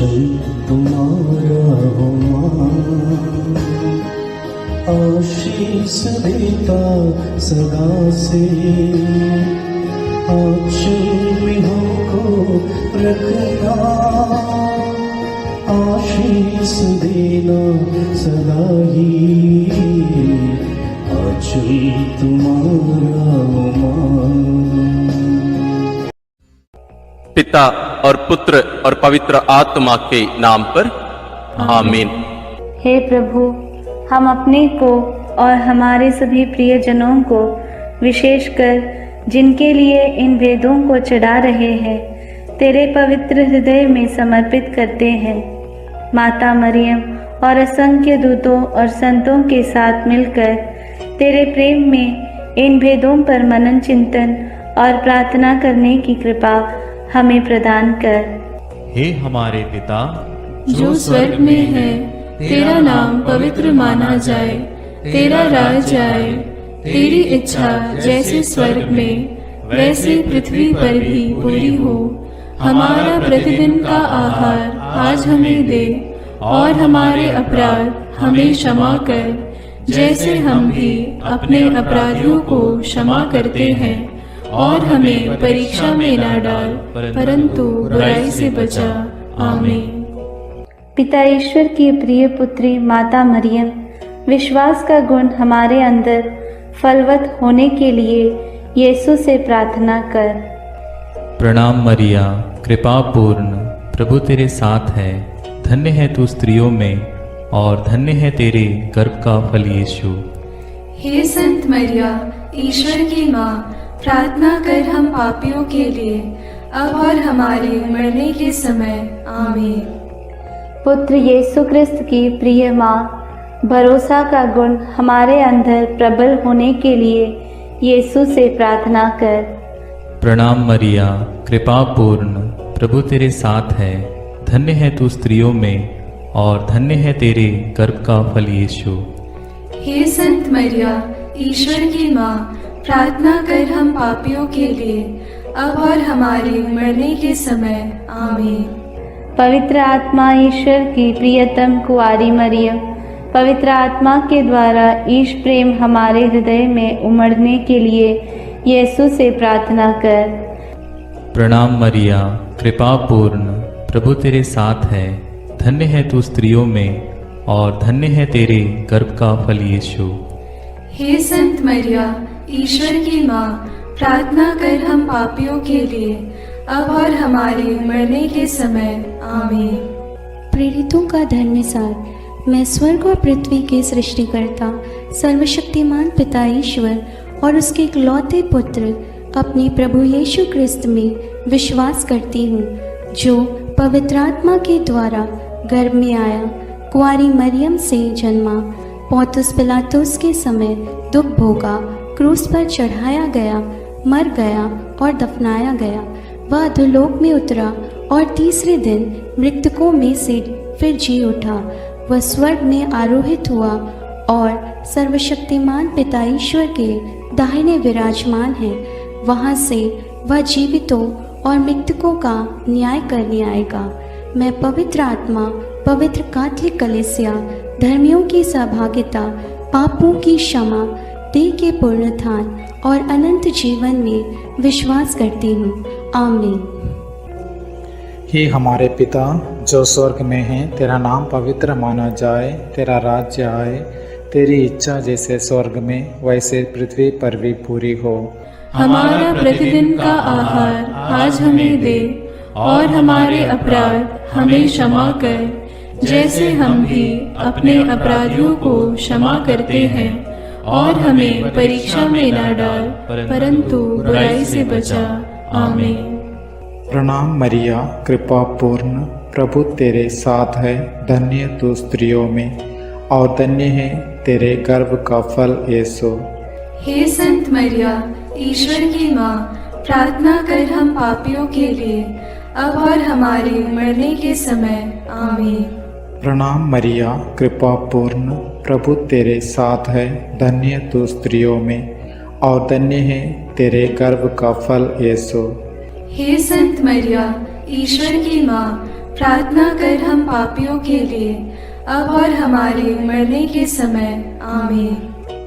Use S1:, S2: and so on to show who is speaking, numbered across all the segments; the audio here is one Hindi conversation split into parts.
S1: आंचल तुम्हारा हो माँ, आशीष देता सदा से, आंचल में हमको रखना, आशीष देना सदा ही, आंचल तुम्हारा हो माँ।
S2: पिता और पुत्र और पवित्र आत्मा के नाम पर आमीन।
S3: हे प्रभु, हम अपने को और हमारे सभी प्रियजनों को, विशेषकर जिनके लिए इन वेदों को चढ़ा रहे हैं, तेरे पवित्र हृदय में समर्पित करते हैं। माता मरियम और असंख्य दूतों और संतों के साथ मिलकर तेरे प्रेम में इन भेदों पर मनन चिंतन और प्रार्थना करने की कृपा हमें प्रदान कर।
S4: हे हमारे पिता
S5: जो स्वर्ग में है, तेरा नाम पवित्र माना जाए, तेरा राज आए, तेरी इच्छा जैसे स्वर्ग में वैसे पृथ्वी पर भी पूरी हो। हमारा प्रतिदिन का आहार आज हमें दे, और हमारे अपराध हमें क्षमा कर, जैसे हम भी अपने अपराधियों को क्षमा करते हैं, और हमें परीक्षा में न डाल, परंतु बुराई से बचा। आमीन।
S3: पिता ईश्वर की प्रिय पुत्री माता मरियम, विश्वास का गुण हमारे अंदर फलवत होने के लिए यीशु से प्रार्थना कर।
S4: प्रणाम मरिया, कृपा पूर्ण, प्रभु तेरे साथ है, धन्य है तू स्त्रियों में, और धन्य है तेरे गर्भ का फल यीशु।
S5: हे संत मरिया, ईश्वर की माँ, प्रार्थना कर हम पापियों के लिए, अब और हमारे मरने के समय। आमीन।
S3: पुत्र यीशु क्रिस्त की प्रिय माँ, भरोसा का गुण हमारे अंदर प्रबल होने के लिए यीशु से प्रार्थना कर।
S4: प्रणाम मरिया, कृपा पूर्ण, प्रभु तेरे साथ है, धन्य है तू स्त्रियों में, और धन्य है तेरे गर्भ का फल यीशु।
S5: हे संत मरिया, ईश्वर की माँ, प्रार्थना कर हम पापियों के लिए, अब और हमारे मरने के समय। आमीन।
S3: पवित्र आत्मा ईश्वर की प्रियतम कुंवारी मरियम, पवित्र आत्मा के द्वारा ईश प्रेम हमारे हृदय में उमड़ने के लिए यीशु से प्रार्थना कर।
S4: प्रणाम मरिया, कृपा पूर्ण, प्रभु तेरे साथ है, धन्य है तू स्त्रियों में, और धन्य है तेरे गर्भ का फल यीशु।
S5: हे संत मरिया, ईश्वर की माँ, प्रार्थना कर हम पापियों के लिए, अब और हमारे मरने के समय। आमीन।
S6: प्रेरितों का धर्मसार। मैं स्वर्ग और पृथ्वी के सृष्टिकर्ता सर्वशक्तिमान पिता ईश्वर और उसके इकलौते पुत्र अपने प्रभु यीशु क्रिस्त में विश्वास करती हूँ, जो पवित्र आत्मा के द्वारा गर्भ में आया, कुंवारी मरियम से जन्मा, पौंतुस पिलातुस के समय दुख भोगा, क्रूस पर चढ़ाया गया, मर गया और दफनाया गया। वह अधोलोक में उतरा और तीसरे दिन मृतकों में से फिर जी उठा। वह स्वर्ग में आरोहित हुआ और सर्वशक्तिमान पिता ईश्वर के दाहिने विराजमान है। वहाँ से वह जीवितों और मृतकों का न्याय करने आएगा। मैं पवित्र आत्मा, पवित्र कैथोलिक कलीसिया, धर्मियों की सहभागिता, पापों की क्षमा, देह के पुनरुत्थान और अनंत जीवन में विश्वास करती हूँ। आमीन।
S7: हे हमारे पिता जो स्वर्ग में है, तेरा नाम पवित्र माना जाए, तेरा राज्य आए, तेरी इच्छा जैसे स्वर्ग में वैसे पृथ्वी पर भी पूरी हो।
S5: हमारा प्रतिदिन का आहार आज हमें दे, और हमारे अपराध हमें क्षमा कर, जैसे हम भी अपने अपराधियों को क्षमा करते हैं, और हमें परीक्षा में न डाल, परंतु बुराई से बचा। आमीन।
S7: प्रणाम मरिया, कृपा पूर्ण, प्रभु तेरे साथ है, धन्य तू स्त्रियों में, और धन्य है तेरे गर्भ का फल यीशु।
S5: हे संत मरिया, ईश्वर की माँ, प्रार्थना कर हम पापियों के लिए, अब और हमारे मरने के समय। आमीन।
S7: प्रणाम मरिया, कृपा पूर्ण, प्रभु तेरे साथ है, धन्य तू स्त्रियों में, और धन्य है तेरे गर्भ का फल यीशु।
S5: हे संत मरिया, ईश्वर की माँ, प्रार्थना कर हम पापियों के लिए अब और हमारे मरने के समय आमीन।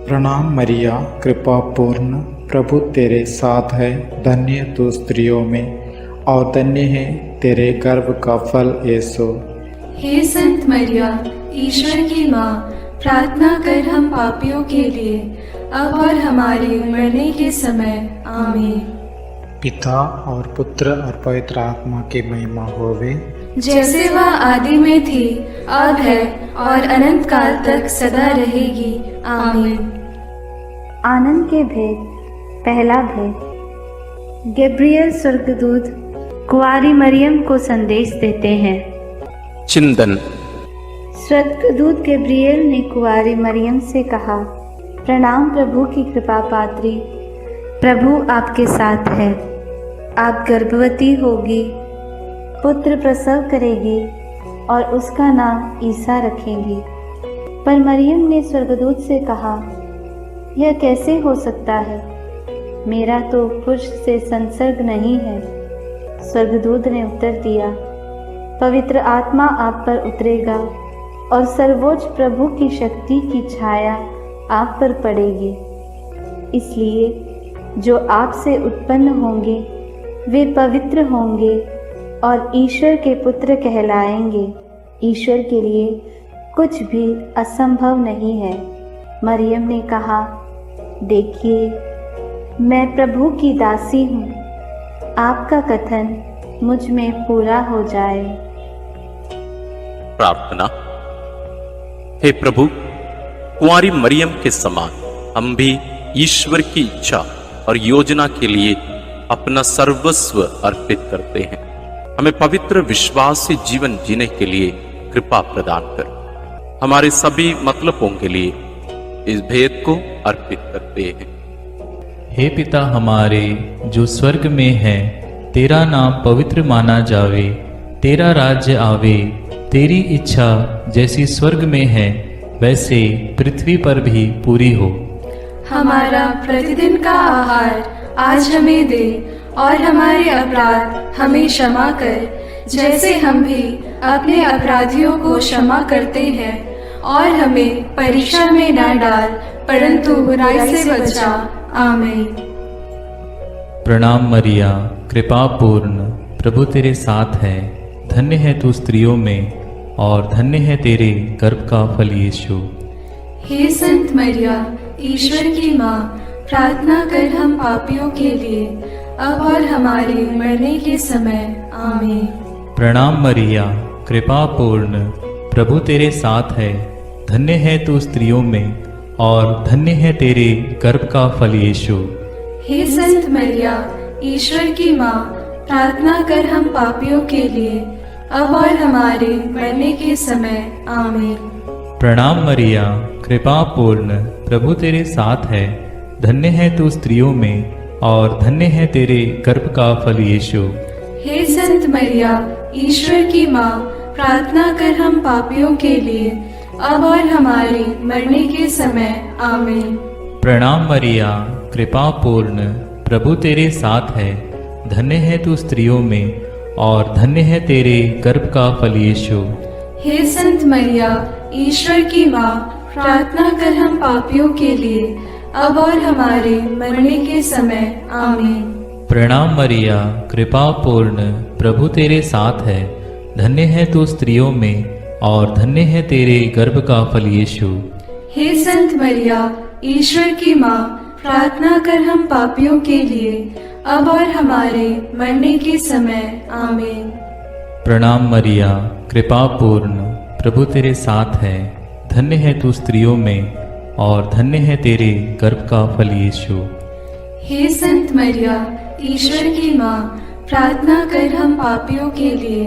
S7: प्रणाम मरिया, कृपा पूर्ण, प्रभु तेरे साथ है। धन्य तू स्त्रियों में और धन्य है तेरे गर्भ का फल यीशु।
S5: हे संत मरिया, ईश्वर की माँ, प्रार्थना कर हम पापियों के लिए अब और हमारे मरने के समय आमीन।
S7: पिता और पुत्र और पवित्र आत्मा की महिमा होवे,
S5: जैसे वह आदि में थी, अब है और अनंत काल तक सदा रहेगी आमीन।
S3: आनंद के भेद। पहला भेद। गैब्रियल स्वर्गदूत कुंवारी मरियम को संदेश देते हैं।
S2: चिंतन।
S3: स्वर्गदूत गैब्रियल ने कुंवारी मरियम से कहा, प्रणाम प्रभु की कृपा पात्री, प्रभु आपके साथ है। आप गर्भवती होगी, पुत्र प्रसव करेगी और उसका नाम ईसा रखेंगी। पर मरियम ने स्वर्गदूत से कहा, यह कैसे हो सकता है? मेरा तो पुरुष से संसर्ग नहीं है। स्वर्गदूत ने उत्तर दिया, पवित्र आत्मा आप पर उतरेगा और सर्वोच्च प्रभु की शक्ति की छाया आप पर पड़ेगी। इसलिए जो आपसे उत्पन्न होंगे वे पवित्र होंगे और ईश्वर के पुत्र कहलाएंगे। ईश्वर के लिए कुछ भी असंभव नहीं है। मरियम ने कहा, देखिए, मैं प्रभु की दासी हूँ, आपका कथन मुझ में पूरा हो जाए।
S2: प्रार्थना। हे प्रभु, कुंवारी मरियम के समान हम भी ईश्वर की इच्छा और योजना के लिए अपना सर्वस्व अर्पित करते हैं। हमें पवित्र विश्वास से जीवन जीने के लिए कृपा प्रदान कर। हमारे सभी मतलबों के लिए इस भेद को अर्पित करते हैं।
S4: हे पिता हमारे जो स्वर्ग में है, तेरा नाम पवित्र माना जावे, तेरा राज्य आवे, तेरी इच्छा जैसी स्वर्ग में है वैसे पृथ्वी पर भी पूरी हो।
S5: हमारा प्रतिदिन का आहार आज हमें दे और हमारे अपराध हमें क्षमा कर, जैसे हम भी अपने अपराधियों को क्षमा करते हैं, और हमें परीक्षा में न डाल परंतु बुराई से बचा। आमीन।
S4: प्रणाम मरिया, कृपा पूर्ण, प्रभु तेरे साथ है। धन्य है तू स्त्रियों में और धन्य है तेरे गर्भ का फल यीशु।
S5: हे संत मरिया, ईश्वर की माँ, प्रार्थना कर हम पापियों के लिए अब और हमारे मरने के समय। आमीन।
S4: प्रणाम मरिया, कृपा पूर्ण, प्रभु तेरे साथ है। धन्य है तू स्त्रियों में और धन्य है तेरे गर्भ का फल यीशु।
S5: हे संत मरिया, ईश्वर की माँ, प्रार्थना कर हम पापियों के लिए अब और हमारे मरने के समय। आमीन।
S4: प्रणाम मरिया, कृपा पूर्ण, प्रभु तेरे साथ है। धन्य है तू स्त्रियों में और धन्य है तेरे गर्भ का फल यीशु।
S5: हे संत मरिया, ईश्वर की माँ, प्रार्थना कर हम पापियों के लिए अब और हमारे मरने के समय। आमीन।
S4: प्रणाम मरिया, कृपा पूर्ण, प्रभु तेरे साथ है। धन्य है तू स्त्रियों में और धन्य है तेरे गर्भ का फल यीशु।
S5: हे संत मरिया, ईश्वर की माँ, प्रार्थना कर हम पापियों के लिए अब और हमारे मरने के समय। आमीन।
S4: प्रणाम मरिया, कृपा पूर्ण, प्रभु तेरे साथ है। धन्य है तू स्त्रियों में और धन्य है तेरे गर्भ का फल यीशु।
S5: हे संत मरिया, ईश्वर की माँ, प्रार्थना कर हम पापियों के लिए अब और हमारे मरने के समय। आमीन।
S4: प्रणाम मरिया, कृपा पूर्ण, प्रभु तेरे साथ है। धन्य है तू स्त्रियों में और धन्य है तेरे गर्भ का फल यीशु।
S5: हे संत मरिया, ईश्वर की माँ, प्रार्थना कर हम पापियों के लिए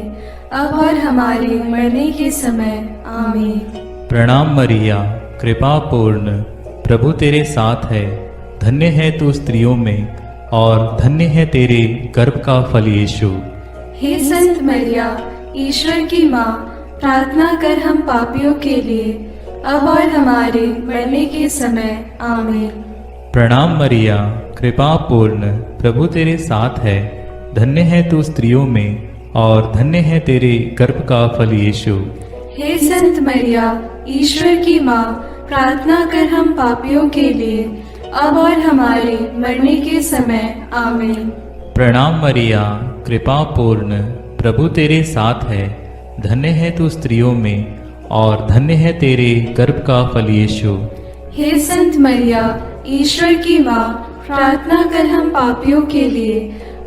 S5: अब और हमारे मरने के समय। आमीन।
S4: प्रणाम मरिया, कृपा पूर्ण, प्रभु तेरे साथ है। धन्य है तू स्त्रियों में और धन्य है तेरे गर्भ का फल यीशु।
S5: हे संत मरिया, ईश्वर की माँ, प्रार्थना कर हम पापियों के लिए अब और हमारे मरने के समय। आमीन।
S4: प्रणाम मरिया, कृपा पूर्ण, प्रभु तेरे साथ है। धन्य है तू स्त्रियों में और धन्य है तेरे गर्भ का फल यीशु।
S5: हे संत मरिया, ईश्वर की माँ, प्रार्थना कर हम पापियों के लिए, अब और हमारे मरने के समय। आमीन।
S4: प्रणाम मरिया, कृपा पूर्ण, प्रभु तेरे साथ है। धन्य है तू स्त्रियों में और धन्य है तेरे गर्भ का फल यीशु।
S5: हे संत मरिया, ईश्वर की माँ, प्रार्थना कर हम पापियों के लिए,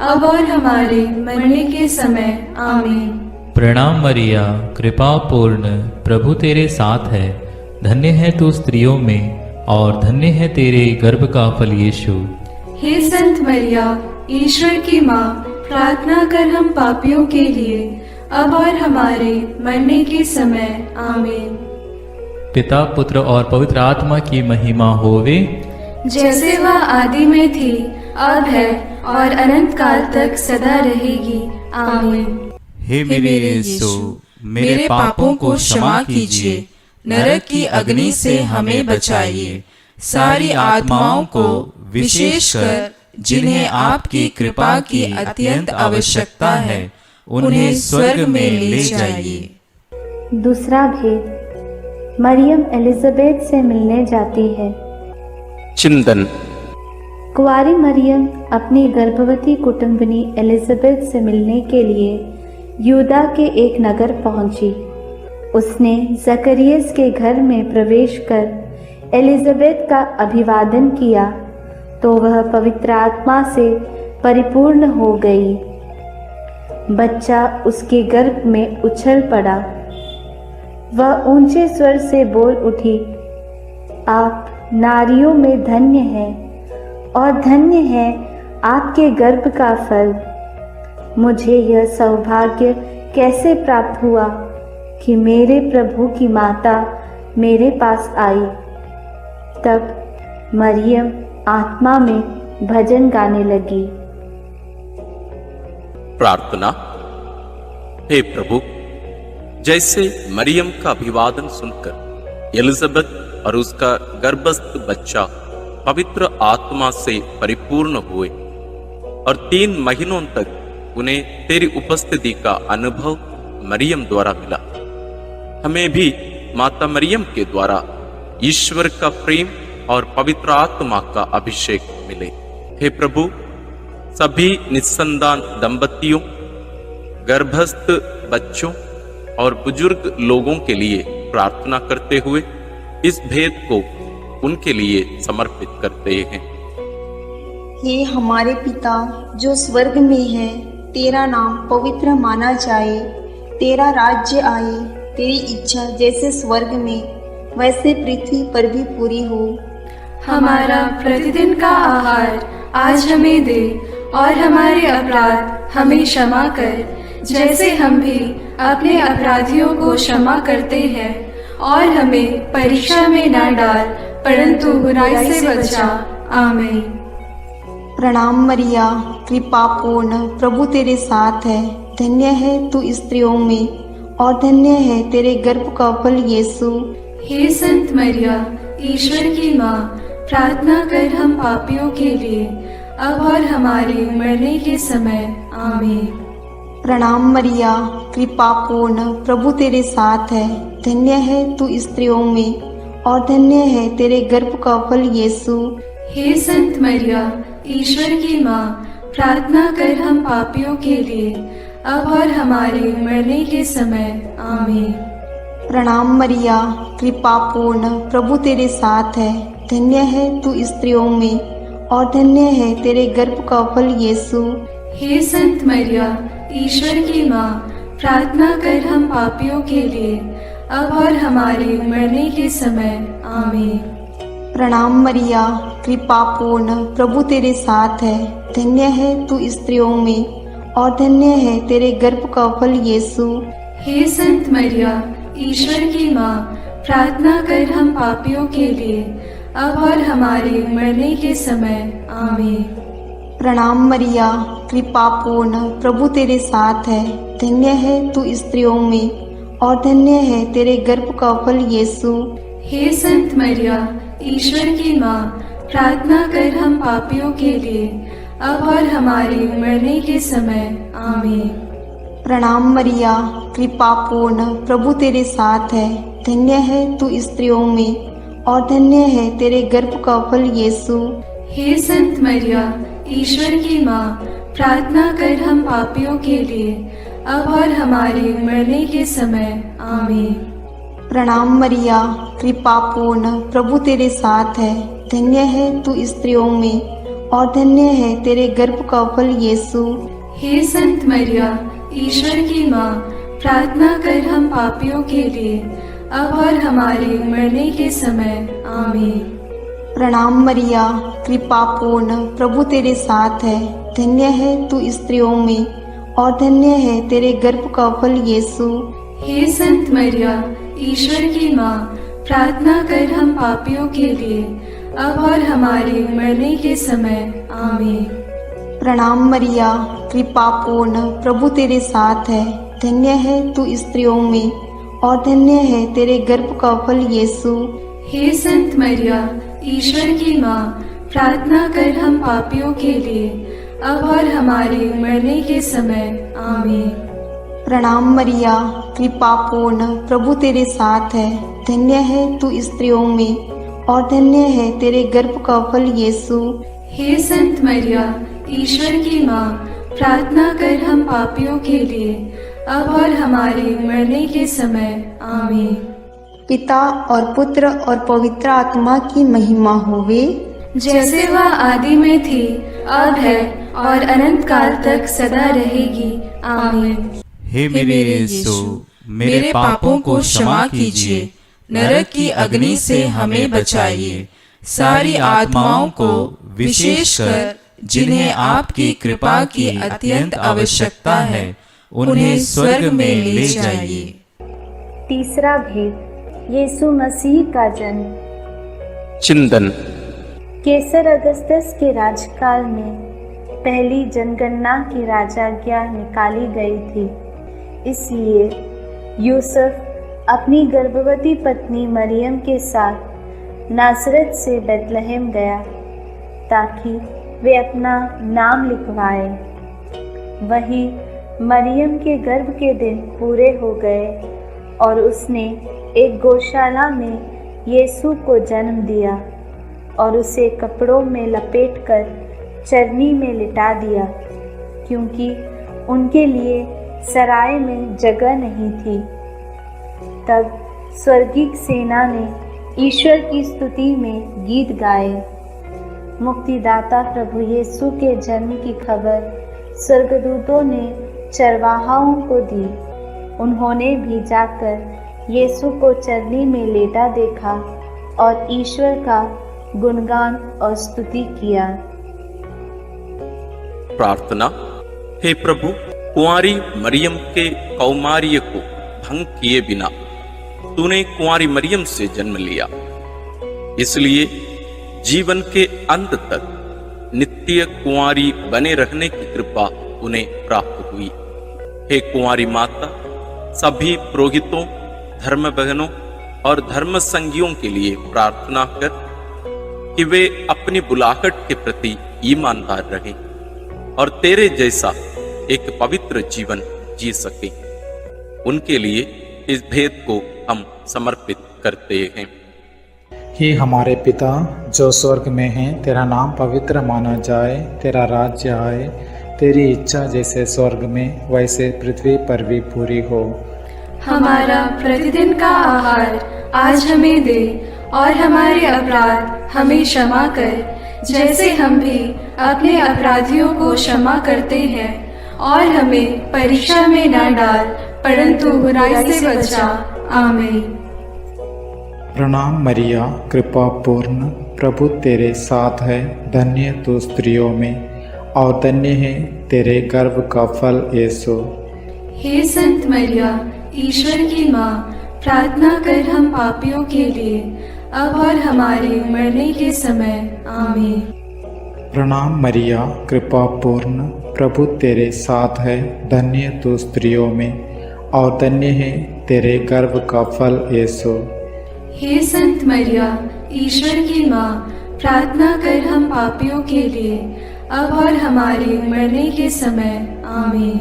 S5: अब और हमारे मरने के समय। आमीन।
S4: प्रणाम मरिया, कृपा पूर्ण, प्रभु तेरे साथ है। धन्य है तू स्त्रियों में और धन्य है तेरे गर्भ का फल यीशु।
S5: हे संत मरिया, ईश्वर की माँ, प्रार्थना कर हम पापियों के लिए, अब और हमारे मरने के समय। आमीन।
S4: पिता, पुत्र और पवित्र आत्मा की महिमा होवे,
S5: जैसे वह आदि में थी, अब है और अनंत काल तक सदा रहेगी। आमीन।
S8: हे मेरे यीशु, मेरे पापों को क्षमा कीजिए, नरक की अग्नि से हमें बचाइए, सारी आत्माओं को, विशेषकर जिन्हें आपकी कृपा की अत्यंत आवश्यकता है, उन्हें स्वर्ग में ले जाइए।
S3: दूसरा भेद, मरियम एलिजाबेथ से मिलने जाती है।
S2: चिंतन।
S3: कुंवारी मरियम अपनी गर्भवती कुटुंबनी एलिजाबेथ से मिलने के लिए यूदा के एक नगर पहुंची। उसने जकरियस के घर में प्रवेश कर एलिजाबेथ का अभिवादन किया तो वह पवित्र आत्मा से परिपूर्ण हो गई। बच्चा उसके गर्भ में उछल पड़ा। वह ऊंचे स्वर से बोल उठी, आप नारियों में धन्य हैं और धन्य है आपके गर्भ का फल। मुझे यह सौभाग्य कैसे प्राप्त हुआ कि मेरे प्रभु की माता मेरे पास आई। तब मरियम आत्मा में भजन गाने लगी।
S2: प्रार्थना। हे प्रभु, जैसे मरियम का अभिवादन सुनकर एलिजाबेथ और उसका गर्भस्थ बच्चा पवित्र आत्मा से परिपूर्ण हुए और 3 महीनों तक उन्हें तेरी उपस्थिति का अनुभव मरियम द्वारा मिला, हमें भी माता मरियम के द्वारा ईश्वर का प्रेम और पवित्र आत्मा का अभिषेक मिले। हे प्रभु, सभी निस्संतान दंपतियों, गर्भस्थ बच्चों और बुजुर्ग लोगों के लिए प्रार्थना करते हुए इस भेद को उनके लिए समर्पित करते हैं।
S9: हे हमारे पिता जो स्वर्ग में है, तेरा नाम पवित्र माना जाए, तेरा राज्य आए, तेरी इच्छा जैसे स्वर्ग में वैसे पृथ्वी पर भी पूरी हो।
S5: हमारा प्रतिदिन का आहार आज हमें दे और हमारे अपराध हमें क्षमा कर, जैसे हम भी अपने अपराधियों को क्षमा करते हैं, और हमें परीक्षा में न डाल, परंतु बुराई से बचा। आमीन।
S9: प्रणाम मरिया, कृपा पूर्ण, प्रभु तेरे साथ है। धन्य है तू स्त्रियों में और धन्य है तेरे गर्भ का फल यीशु।
S5: हे संत मरिया, ईश्वर की माँ, प्रार्थना कर हम पापियों के लिए, अब और हमारे मरने के समय। आमीन।
S9: प्रणाम मरिया, कृपा पूर्ण, प्रभु तेरे साथ है। धन्य है तू स्त्रियों में और धन्य है तेरे गर्भ का फल यीशु।
S5: हे संत मरिया, ईश्वर की माँ, प्रार्थना कर हम पापियों के लिए, अब और हमारे मरने के समय। आमीन।
S9: प्रणाम मरिया, कृपा पूर्ण, प्रभु तेरे साथ है। धन्य है तू स्त्रियों में और धन्य है तेरे गर्भ का फल यीशु।
S5: हे संत मरिया, ईश्वर की माँ, प्रार्थना कर हम पापियों के लिए, अब और हमारे मरने के समय। आमीन।
S9: प्रणाम मरिया, कृपा पूर्ण, प्रभु तेरे साथ है। धन्य है तू स्त्रियों में और धन्य है तेरे गर्भ का फल यीशु।
S5: हे संत मरिया, ईश्वर की माँ, प्रार्थना कर हम पापियों के लिए, अब और हमारे मरने के समय। आमीन।
S9: प्रणाम मरिया, कृपा पूर्ण, प्रभु तेरे साथ है। धन्य है तू स्त्रियों में और धन्य है तेरे गर्भ का फल यीशु।
S5: हे संत मरिया, ईश्वर की माँ, प्रार्थना कर हम पापियों के लिए, अब और हमारे मरने के समय। आमीन।
S9: प्रणाम मरिया, कृपा पूर्ण, प्रभु तेरे साथ है। धन्य है तू स्त्रियों में और धन्य है तेरे गर्भ का फल यीशु।
S5: हे संत मरिया, ईश्वर की माँ, प्रार्थना कर हम पापियों के लिए, अब और हमारे मरने के समय। आमीन।
S9: प्रणाम मरिया, कृपा पूर्ण, प्रभु तेरे साथ है। धन्य है तू स्त्रियों में और धन्य है तेरे गर्भ का फल यीशु।
S5: हे संत मरिया, ईश्वर की माँ, प्रार्थना कर हम पापियों के लिए, अब और हमारे मरने के समय। आमीन।
S9: प्रणाम मरिया, कृपा पूर्ण, प्रभु तेरे साथ है। धन्य है तू स्त्रियों में और धन्य है तेरे गर्भ का फल यीशु।
S5: हे संत मरिया, ईश्वर की माँ, प्रार्थना कर हम पापियों के लिए, अब और हमारे मरने के समय। आमीन।
S9: प्रणाम मरिया, कृपा पूर्ण, प्रभु तेरे साथ है। धन्य है तू स्त्रियों में और धन्य है तेरे गर्भ का फल यीशु।
S5: हे संत मरिया, ईश्वर की माँ, प्रार्थना कर हम पापियों के लिए, अब और हमारे मरने के समय। आमीन।
S9: प्रणाम मरिया, कृपा पूर्ण, प्रभु तेरे साथ है। धन्य है तू स्त्रियों में और धन्य है तेरे गर्भ का फल यीशु।
S5: हे संत मरिया, ईश्वर की माँ, प्रार्थना कर हम पापियों के लिए, अब और हमारे मरने के समय। आमीन।
S9: पिता और पुत्र और पवित्र आत्मा की महिमा होवे,
S5: जैसे वह आदि में थी, अब है और अनंत काल तक सदा रहेगी। आमीन।
S8: हे मेरे यीशु, मेरे पापों को क्षमा कीजिए, नरक की अग्नि से हमें बचाइए, सारी आत्माओं को विशेषकर जिन्हें आपकी कृपा की अत्यंत आवश्यकता है, उन्हें स्वर्ग में ले जाइए।
S3: तीसरा भेद, यीशु मसीह का जन्म।
S2: चिंतन।
S3: केसर अगस्तस के राजकाल में पहली जनगणना की राजाज्ञा निकाली गई थी। इसलिए यूसुफ अपनी गर्भवती पत्नी मरियम के साथ नासरत से बेतलहम गया ताकि वे अपना नाम लिखवाए। वहीं मरियम के गर्भ के दिन पूरे हो गए और उसने एक गौशाला में यीशु को जन्म दिया और उसे कपड़ों में लपेटकर चरनी में लिटा दिया, क्योंकि उनके लिए सराय में जगह नहीं थी। तब स्वर्गीय सेना ने ईश्वर की स्तुति में गीत गाए। मुक्तिदाता प्रभु यीशु के जन्म की खबर स्वर्गदूतों ने चरवाहाओं को दी। उन्होंने भी जाकर यीशु को चरनी में लेटा देखा और ईश्वर का गुणगान और स्तुति किया।
S2: प्रार्थना। हे प्रभु, कुंवारी मरियम के कौमार्य को भंग किए बिना तूने कुंवारी मरियम से जन्म लिया, इसलिए जीवन के अंत तक नित्य कुंवारी बने रहने की कृपा उन्हें प्राप्त हुई। हे कुंवारी माता, सभी पुरोहितों, धर्म बहनों और धर्म संगियों के लिए प्रार्थना कर कि वे अपनी बुलाहट के प्रति ईमानदार रहें और तेरे जैसा एक पवित्र जीवन जी सके। उनके लिए इस भेद को हम समर्पित करते हैं।
S7: हे हमारे पिता जो स्वर्ग में है, तेरा नाम पवित्र माना जाए, तेरा राज्य आए, तेरी इच्छा जैसे स्वर्ग में वैसे पृथ्वी पर भी पूरी हो।
S5: हमारा प्रतिदिन का आहार आज हमें दे और हमारे अपराध हमें क्षमा कर, जैसे हम भी अपने अपराधियों को क्षमा करते हैं, और हमें परीक्षा में न डाल परंतु बुराई से बचा। आमीन।
S7: प्रणाम मरिया, कृपा पूर्ण, प्रभु तेरे साथ है। धन्य तू स्त्रियों में और धन्य है तेरे गर्भ का फल यीशु।
S5: हे संत मरिया, ईश्वर की माँ, प्रार्थना कर हम पापियों के लिए, अब और हमारे मरने के समय। आमीन।
S7: प्रणाम मरिया, कृपा पूर्ण, प्रभु तेरे साथ है। धन्य तू स्त्रियों में और धन्य है तेरे गर्भ का फल यीशु।
S5: हे संत मरिया, ईश्वर की माँ, प्रार्थना कर हम पापियों के लिए, अब और हमारे मरने के समय। आमीन।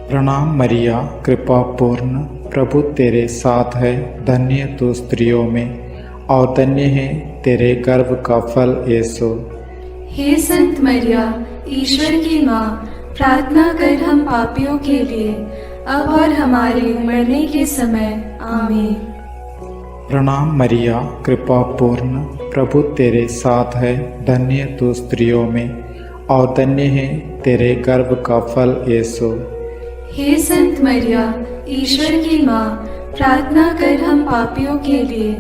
S7: प्रणाम मरिया, कृपा पूर्ण, प्रभु तेरे साथ है, धन्य तू स्त्रियों में और धन्य है तेरे गर्भ का फल यीशु।
S5: हे संत मरिया, ईश्वर की माँ, प्रार्थना कर हम पापियों के लिए, अब और हमारे मरने के समय। आमीन।
S7: प्रणाम मरिया, कृपा पूर्ण, प्रभु तेरे साथ है, धन्य तू स्त्रियों में और धन्य है तेरे गर्भ का फल यीशु।
S5: हे संत मरिया, ईश्वर की माँ, प्रार्थना कर हम पापियों के लिए,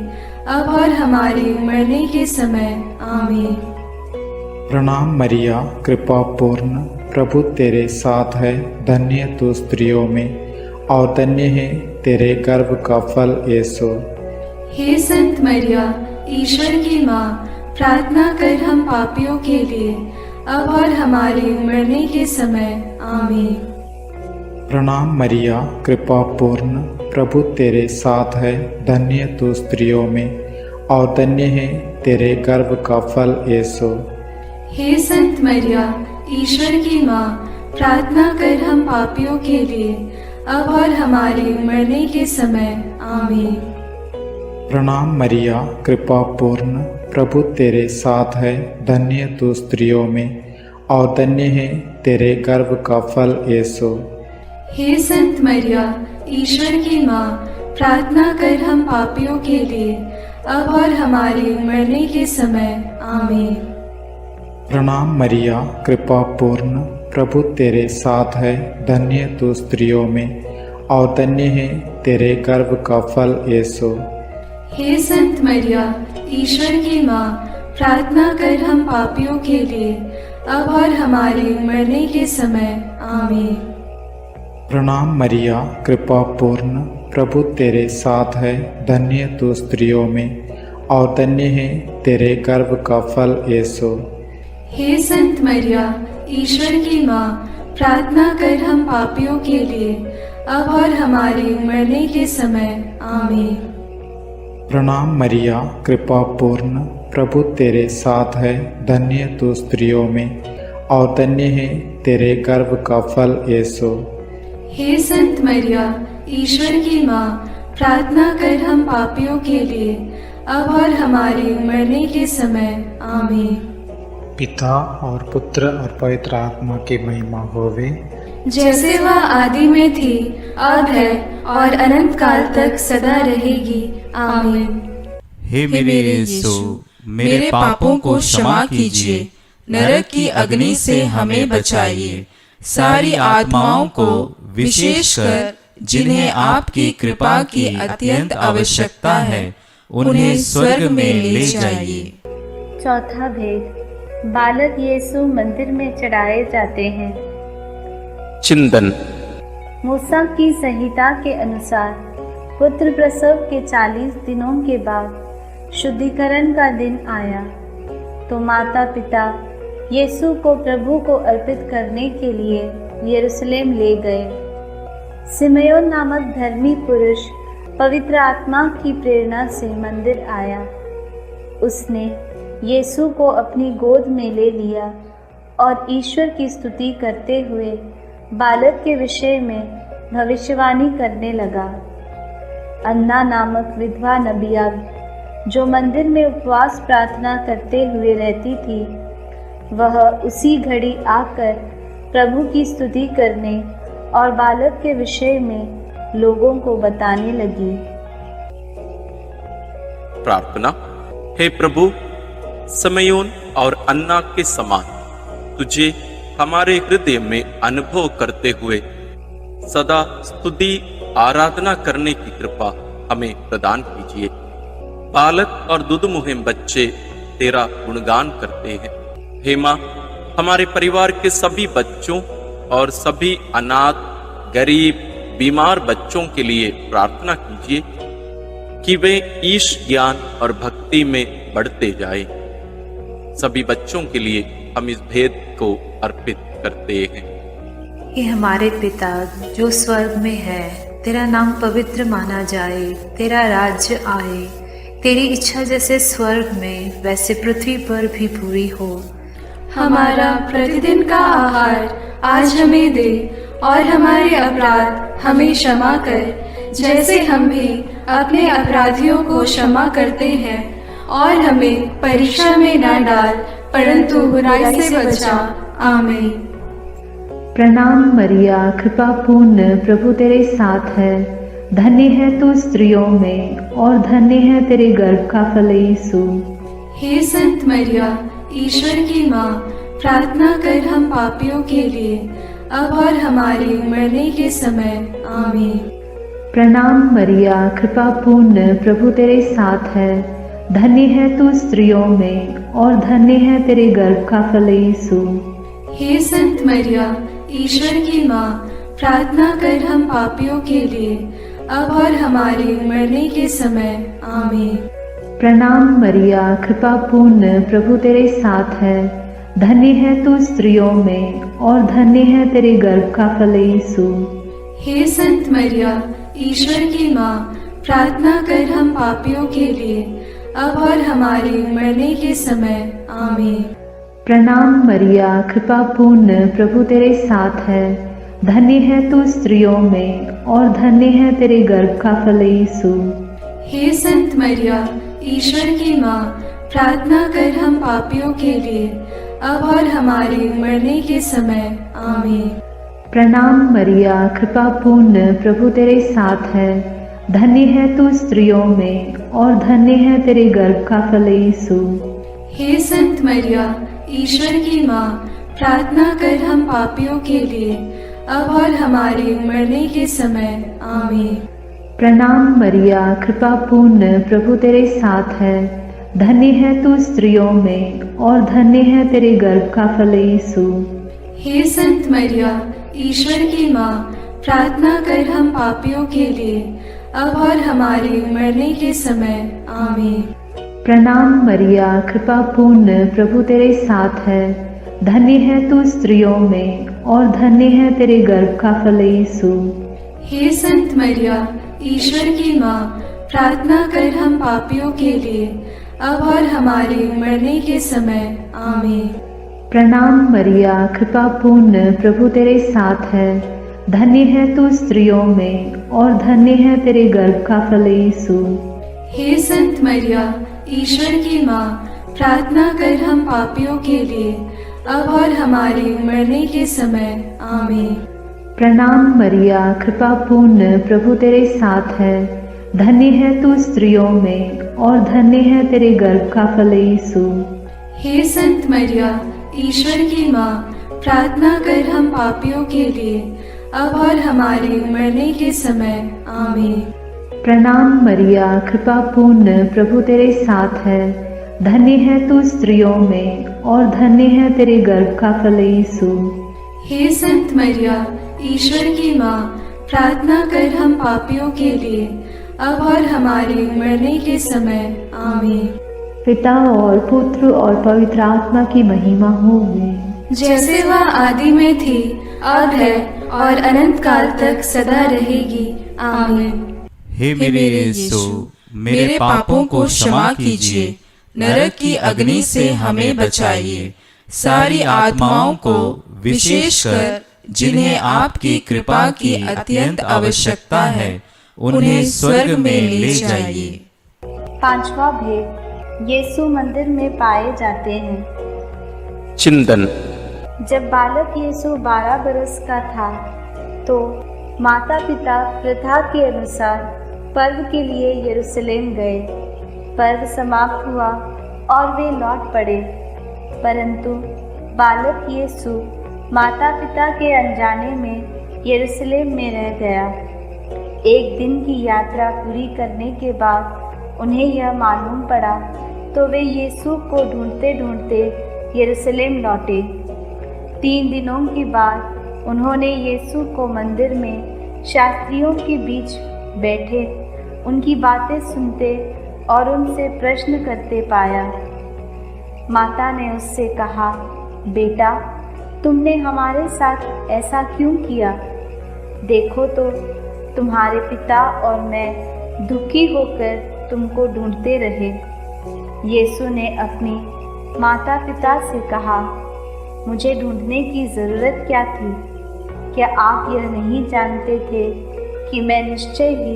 S5: अब और हमारे मरने के समय। आमीन।
S7: प्रणाम मरिया, कृपा पूर्ण, प्रभु तेरे साथ है, धन्य तू स्त्रियों में और धन्य है तेरे गर्भ का फल यीशु।
S5: हे संत मरिया, ईश्वर की माँ, प्रार्थना कर हम पापियों के लिए, अब और हमारे मरने के समय। आमीन।
S7: प्रणाम मरिया, कृपा पूर्ण, प्रभु तेरे साथ है, धन्य तू स्त्रियों में और धन्य है तेरे गर्भ का फल यीशु।
S5: हे संत मरिया, ईश्वर की माँ, प्रार्थना कर हम पापियों के लिए, अब और हमारे मरने के समय। आमीन।
S7: प्रणाम मरिया, कृपा पूर्ण, प्रभु तेरे साथ है, धन्य तू स्त्रियों में और धन्य है तेरे गर्भ का फल यीशु।
S5: हे संत मरिया, ईश्वर की माँ, प्रार्थना कर हम पापियों के लिए, अब और हमारे मरने के समय। आमीन।
S7: प्रणाम मरिया, कृपा पूर्ण, प्रभु तेरे साथ है, धन्य तू स्त्रियों में और धन्य है तेरे गर्भ का फल यीशु।
S5: हे संत मरिया, ईश्वर की माँ, प्रार्थना कर हम पापियों के लिए, अब और हमारे मरने के समय। आमीन।
S7: प्रणाम मरिया, कृपा पूर्ण, प्रभु तेरे साथ है, धन्य तू स्त्रियों में और धन्य है तेरे गर्भ का फल यीशु।
S5: हे संत मरिया, ईश्वर की माँ, प्रार्थना कर हम पापियों के लिए, अब और हमारे मरने के समय। आमीन।
S7: प्रणाम मरिया, कृपा पूर्ण, प्रभु तेरे साथ है, धन्य तू स्त्रियों में और धन्य है तेरे गर्भ का फल यीशु।
S5: हे संत मरिया, ईश्वर की माँ, प्रार्थना कर हम पापियों के लिए, अब और हमारे मरने के समय। आमीन।
S7: पिता और पुत्र और पवित्र आत्मा की महिमा होवे,
S5: जैसे वह आदि में थी, अब है और अनंत काल तक सदा रहेगी। आमीन।
S8: हे मेरे यीशु, मेरे पापों को क्षमा कीजिए, नरक की अग्नि से हमें बचाइए, सारी आत्माओं को, विशेषकर जिन्हें आपकी कृपा की अत्यंत आवश्यकता है, उन्हें स्वर्ग में ले जाइए।
S3: चौथा भेद, बालक यीशु मंदिर में चढ़ाए जाते हैं।
S2: चिंतन।
S3: मूसा की संहिता के अनुसार पुत्र प्रसव के 40 दिनों के बाद शुद्धिकरण का दिन आया तो माता पिता यीशु को प्रभु को अर्पित करने के लिए यरूशलेम ले गए। सिमयोन नामक धर्मी पुरुष पवित्र आत्मा की प्रेरणा से मंदिर आया। उसने यीशु को अपनी गोद में ले लिया और ईश्वर की स्तुति करते हुए बालक के विषय में भविष्यवाणी करने लगा। अन्ना नामक विधवा नबिया जो मंदिर में उपवास प्रार्थना करते हुए रहती थी, वह उसी घड़ी आकर प्रभु की स्तुति करने और बालक के विषय में लोगों को बताने लगी।
S2: प्रार्थना। हे प्रभु, समयोन और अन्ना के समान तुझे हमारे हृदय में अनुभव करते हुए सदा स्तुति आराधना करने की कृपा हमें प्रदान कीजिए। बालक और दुधमुहे बच्चे तेरा गुणगान करते हैं। हे माँ, हमारे परिवार के सभी बच्चों और सभी अनाथ, गरीब, बीमार बच्चों के लिए प्रार्थना कीजिए कि वे ईश ज्ञान और भक्ति में बढ़ते जाएं। सभी बच्चों के लिए हम इस भेद को अर्पित करते हैं।
S10: हे हमारे पिता जो स्वर्ग में है, तेरा नाम पवित्र माना जाए, तेरा राज्य आए, तेरी इच्छा जैसे स्वर्ग में वैसे पृथ्वी पर भी पूरी हो।
S5: हमारा प्रतिदिन का आहार आज हमें दे और हमारे अपराध हमें क्षमा कर, जैसे हम भी अपने अपराधियों को क्षमा करते हैं। और हमें परीक्षा में न डाल, परंतु बुराई से बचा। आमीन।
S3: प्रणाम मरिया, कृपा पूर्ण, प्रभु तेरे साथ है। धन्य है तू स्त्रियों में और धन्य है तेरे गर्भ का फल यीशु।
S5: हे संत मरिया, ईश्वर की माँ, प्रार्थना कर हम पापियों के लिए, अब और हमारे मरने के समय। आमीन।
S3: प्रणाम मरिया, कृपा पूर्ण, प्रभु तेरे साथ है। धन्य है तू स्त्रियों में और धन्य है तेरे गर्भ का फल यीशु।
S5: हे संत मरिया, ईश्वर की माँ, प्रार्थना कर हम पापियों के लिए, अब और हमारे मरने के समय। आमीन।
S3: प्रणाम मरिया, कृपा पूर्ण, प्रभु तेरे साथ है। धन्य है तू स्त्रियों में और धन्य है तेरे गर्भ का फल यीशु।
S5: हे संत मरिया, ईश्वर की माँ, प्रार्थना कर हम पापियों के लिए, अब और हमारे मरने के समय। आमीन।
S3: प्रणाम मरिया, कृपा पूर्ण, प्रभु तेरे साथ है। धन्य है तू स्त्रियों में और धन्य है तेरे गर्भ का फल यीशु।
S5: हे संत मरिया, ईश्वर की माँ, प्रार्थना कर हम पापियों के लिए, अब और हमारे मरने के समय। आमीन।
S3: प्रणाम मरिया, कृपा पूर्ण, प्रभु तेरे साथ है। धन्य है तू स्त्रियों में और धन्य है तेरे गर्भ का फल यीशु।
S5: हे संत मरिया, ईश्वर की माँ, प्रार्थना कर हम पापियों के लिए, अब और हमारे मरने के समय। आमीन।
S3: प्रणाम मरिया, कृपा पूर्ण, प्रभु तेरे साथ है। धन्य है तू स्त्रियों में और धन्य है तेरे गर्भ का फल यीशु।
S5: हे संत मरिया, ईश्वर की माँ, प्रार्थना कर हम पापियों के लिए, अब और हमारे मरने के समय। आमीन।
S3: प्रणाम मरिया, कृपा पूर्ण, प्रभु तेरे साथ है। धन्य है तू स्त्रियों में और धन्य है तेरे गर्भ का फल यीशु।
S5: हे संत मरिया, ईश्वर की माँ, प्रार्थना कर हम पापियों के लिए, अब और हमारे मरने के समय। आमीन।
S3: प्रणाम मरिया, कृपा पूर्ण, प्रभु तेरे साथ है। धन्य है तू स्त्रियों में और धन्य है तेरे गर्भ का फल यीशु।
S5: हे संत मरिया, ईश्वर की माँ, प्रार्थना कर हम पापियों के लिए, अब और हमारे मरने के समय। आमीन।
S3: प्रणाम मरिया, कृपा पूर्ण, प्रभु तेरे साथ है। धन्य है तू स्त्रियों में और धन्य है तेरे गर्भ का फल यीशु।
S5: हे संत मरिया, ईश्वर की माँ, प्रार्थना कर हम पापियों के लिए, अब और हमारे मरने के समय। आमीन।
S3: प्रणाम मरिया, कृपा पूर्ण, प्रभु तेरे साथ है। धन्य है तू स्त्रियों में और धन्य है तेरे गर्भ का फल यीशु।
S5: हे संत मरिया, ईश्वर की माँ, प्रार्थना कर हम पापियों के लिए, अब और हमारे मरने के समय। आमीन।
S3: पिता और पुत्र और पवित्र आत्मा की महिमा होवे,
S5: जैसे वह आदि में थी, अब है और अनंत काल तक सदा रहेगी। आमीन।
S8: हे मेरे यीशु, मेरे पापों को क्षमा कीजिए, नरक की अग्नि से हमें बचाइए, सारी आत्माओं को विशेषकर जिन्हें आपकी कृपा की अत्यंत आवश्यकता है, उन्हें स्वर्ग में ले जाइए।
S9: पांचवा भेद, यीशु मंदिर में पाए जाते हैं।
S2: चिंतन।
S9: जब बालक यीशु 12 बरस का था तो माता पिता प्रथा के अनुसार पर्व के लिए यरूशलेम गए। पर्व समाप्त हुआ और वे लौट पड़े, परंतु बालक यीशु माता पिता के अनजाने में यरूशलेम में रह गया। एक दिन की यात्रा पूरी करने के बाद उन्हें यह मालूम पड़ा तो वे यीशु को ढूंढते ढूंढते यरूशलेम लौटे। 3 दिनों के बाद उन्होंने यीशु को मंदिर में शास्त्रियों के बीच बैठे उनकी बातें सुनते और उनसे प्रश्न करते पाया। माता ने उससे कहा, बेटा, तुमने हमारे साथ ऐसा क्यों किया? देखो तो तुम्हारे पिता और मैं दुखी होकर तुमको ढूंढते रहे। यीशु ने अपनी माता पिता से कहा, मुझे ढूंढने की ज़रूरत क्या थी?
S3: क्या आप यह नहीं जानते थे कि मैं निश्चय ही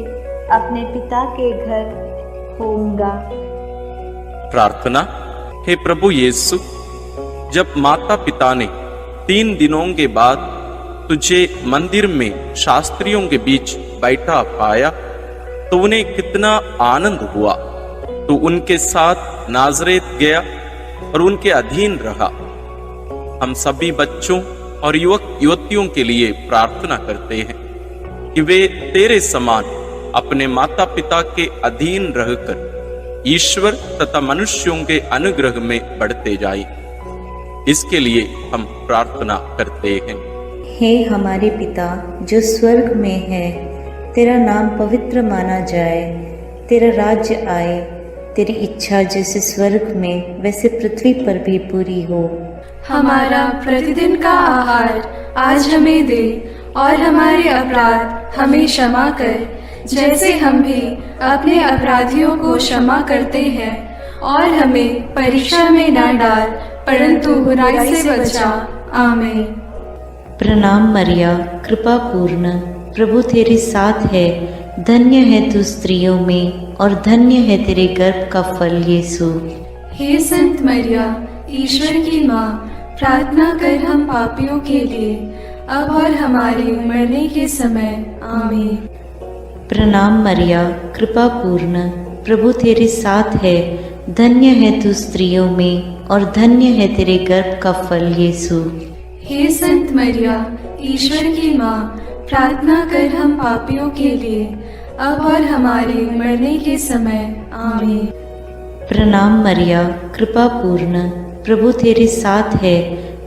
S3: अपने पिता के घर होऊंगा?
S2: प्रार्थना। हे प्रभु यीशु, जब माता पिता ने 3 दिनों के बाद तुझे मंदिर में शास्त्रियों के बीच बैठा पाया तो उन्हें कितना आनंद हुआ। तू उनके साथ नाजरेत गया और उनके अधीन रहा। हम सभी बच्चों और युवक युवतियों के लिए प्रार्थना करते हैं कि वे तेरे समान अपने माता पिता के अधीन रहकर ईश्वर तथा मनुष्यों के अनुग्रह में बढ़ते जाएं। इसके लिए हम प्रार्थना करते हैं।
S11: हे हमारे पिता जो स्वर्ग में है, तेरा नाम पवित्र माना जाए, तेरा राज्य आए, तेरी इच्छा जैसे स्वर्ग में वैसे पृथ्वी पर भी पूरी हो।
S5: हमारा प्रतिदिन का आहार आज हमें दे और हमारे अपराध हमें क्षमा कर, जैसे हम भी अपने अपराधियों को क्षमा करते हैं, और हमें परीक्षा में न डाल परंतु बुराई से बचा। आमीन।
S11: प्रणाम मरिया, कृपा पूर्ण, प्रभु तेरे साथ है, धन्य है तू स्त्रियों में और धन्य है तेरे गर्भ का फल यीशु।
S5: हे संत मरिया, ईश्वर की माँ, प्रार्थना कर हम पापियों के लिए अब और हमारे मरने के समय। आमीन।
S11: प्रणाम मरिया, कृपा पूर्ण, प्रभु तेरे साथ है, धन्य है तू स्त्रियों में और धन्य है तेरे गर्भ का फल यीशु।
S5: हे संत मरिया, ईश्वर की माँ, प्रार्थना कर हम पापियों के लिए अब और हमारे मरने के समय। आमीन।
S11: प्रणाम मरिया, कृपा पूर्ण, प्रभु तेरे साथ है,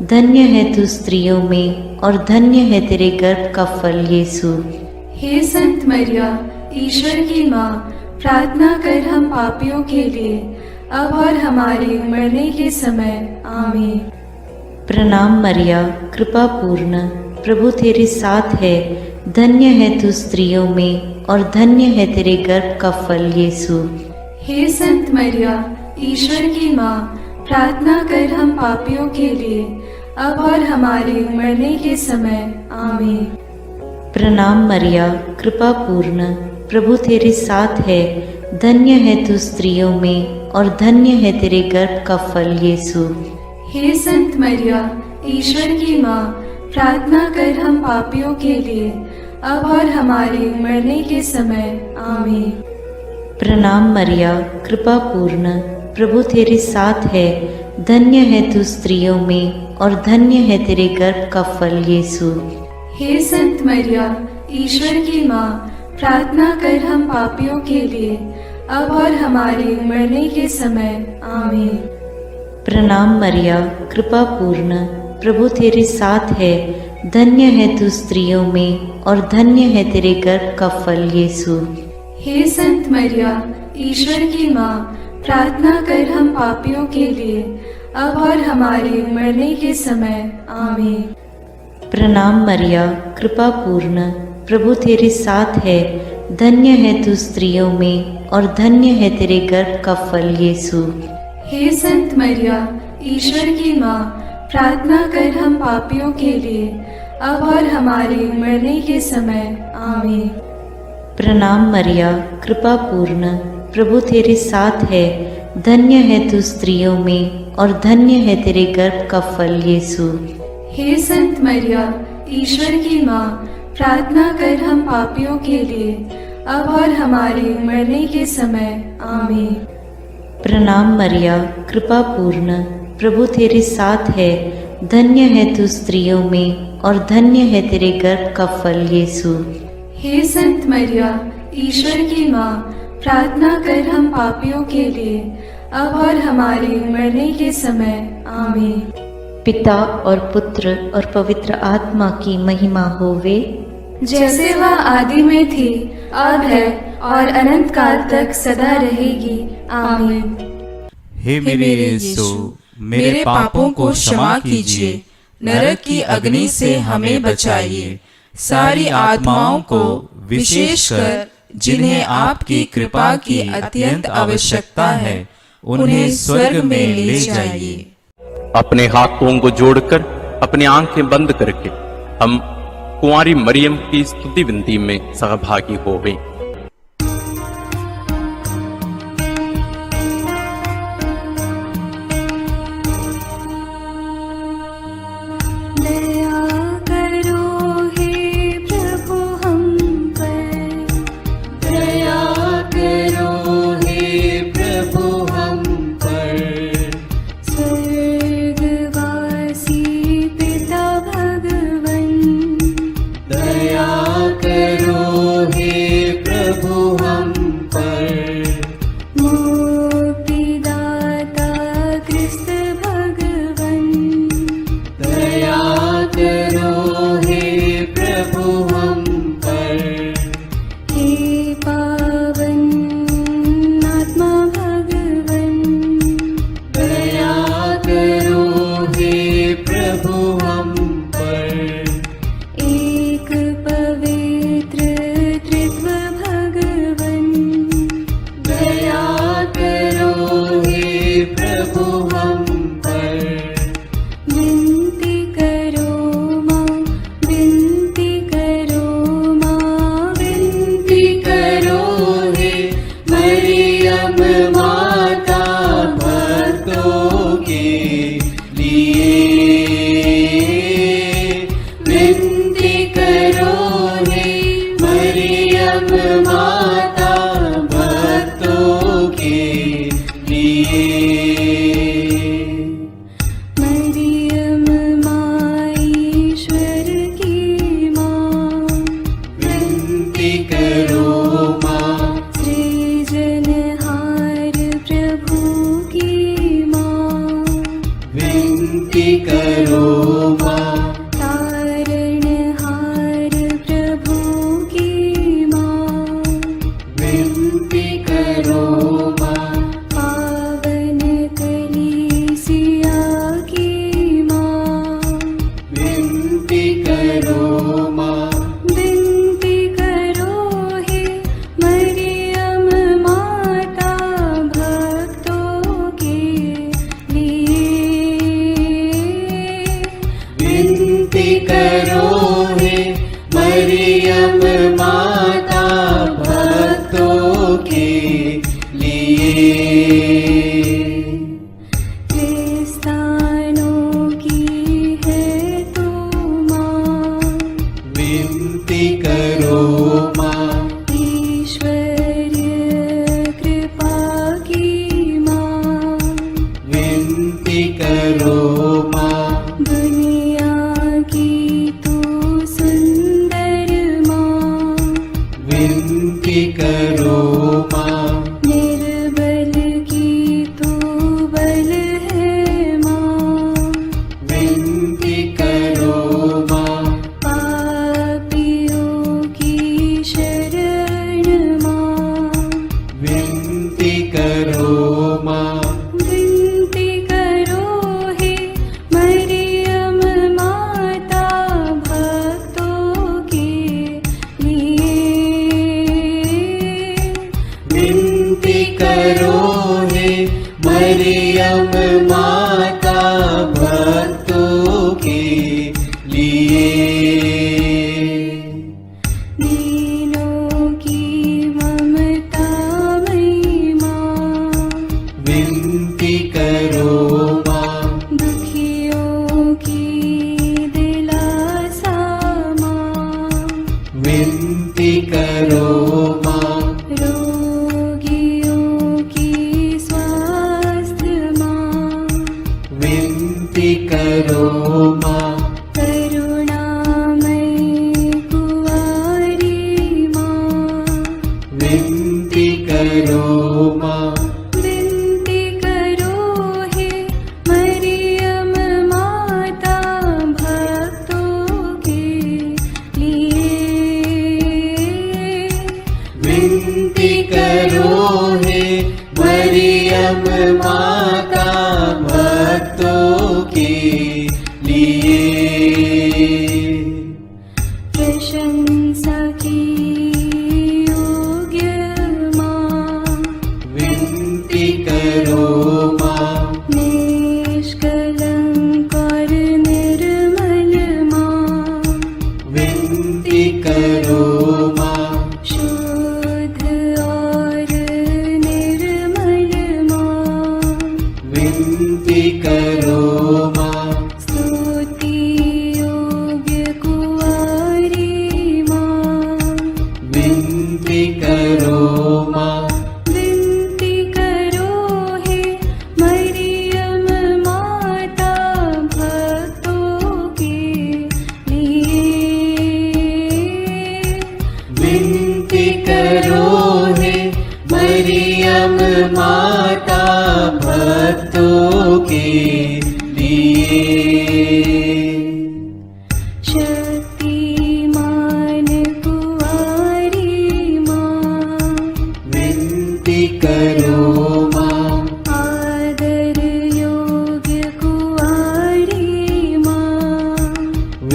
S11: धन्य है तू स्त्रियों में और धन्य है तेरे गर्भ का फल यीशु।
S5: हे संत मरिया, ईश्वर की माँ, प्रार्थना कर हम पापियों के लिए अब और हमारे मरने के समय। आमीन।
S11: प्रणाम मरिया, कृपा पूर्ण, प्रभु तेरे साथ है, धन्य है तू स्त्रियों में और धन्य है तेरे गर्भ का फल यीशु।
S5: हे संत मरिया, ईश्वर की माँ, प्रार्थना कर हम पापियों के लिए अब और हमारे मरने के समय। आमीन।
S11: प्रणाम मरिया, कृपा पूर्ण, प्रभु तेरे साथ है, धन्य है तू स्त्रियों में और धन्य है तेरे गर्भ का फल यीशु।
S5: हे संत मरिया, ईश्वर की माँ, प्रार्थना कर हम पापियों के लिए अब और हमारे मरने के समय। आमीन।
S11: प्रणाम मरिया, कृपा पूर्ण, प्रभु तेरे साथ है, धन्य है तू स्त्रियों में और धन्य है तेरे गर्भ का फल यीशु।
S5: हे संत मरिया, ईश्वर की माँ, प्रार्थना कर हम पापियों के लिए अब और हमारे मरने के समय। आमीन।
S11: प्रणाम मरिया, कृपा पूर्ण, प्रभु तेरे साथ है, धन्य है तू स्त्रियों में और धन्य है तेरे गर्भ का फल यीशु।
S5: हे संत मरिया, ईश्वर की माँ, प्रार्थना कर हम पापियों के लिए अब और हमारे मरने के समय। आमीन।
S11: प्रणाम मरिया, कृपा पूर्ण, प्रभु तेरे साथ है, धन्य है तू स्त्रियों में और धन्य है तेरे गर्भ का फल यीशु।
S5: हे संत मरिया, ईश्वर की माँ, प्रार्थना कर हम पापियों के लिए अब और हमारे मरने के समय। आमीन।
S11: प्रणाम मरिया, कृपा पूर्ण, प्रभु तेरे साथ है, धन्य है तू स्त्रियों में और धन्य है तेरे गर्भ का फल यीशु।
S5: हे संत मरिया, ईश्वर की माँ, प्रार्थना कर हम पापियों के लिए अब और हमारे मरने के समय। आमीन।
S11: प्रणाम मरिया, कृपा पूर्ण, प्रभु तेरे साथ है, धन्य है तू स्त्रियों में और धन्य है तेरे गर्भ का फल यीशु।
S5: हे संत मरिया, ईश्वर की माँ, प्रार्थना कर हम पापियों के लिए अब और हमारे मरने के समय। आमीन।
S11: पिता और पुत्र और पवित्र आत्मा की महिमा होवे,
S5: जैसे वह आदि में थी, अब है और अनंत काल तक सदा रहेगी। आमीन।
S8: हे मेरे यीशु, मेरे पापों को क्षमा कीजिए, नरक की अग्नि से हमें बचाइए, सारी आत्माओं को विशेषकर जिन्हें आपकी कृपा की अत्यंत आवश्यकता है, उन्हें स्वर्ग में ले जाइए।
S2: अपने हाथों को जोड़कर अपनी आंखें बंद करके हम कुंवारी मरियम की स्तुति विनती में सहभागी होवें।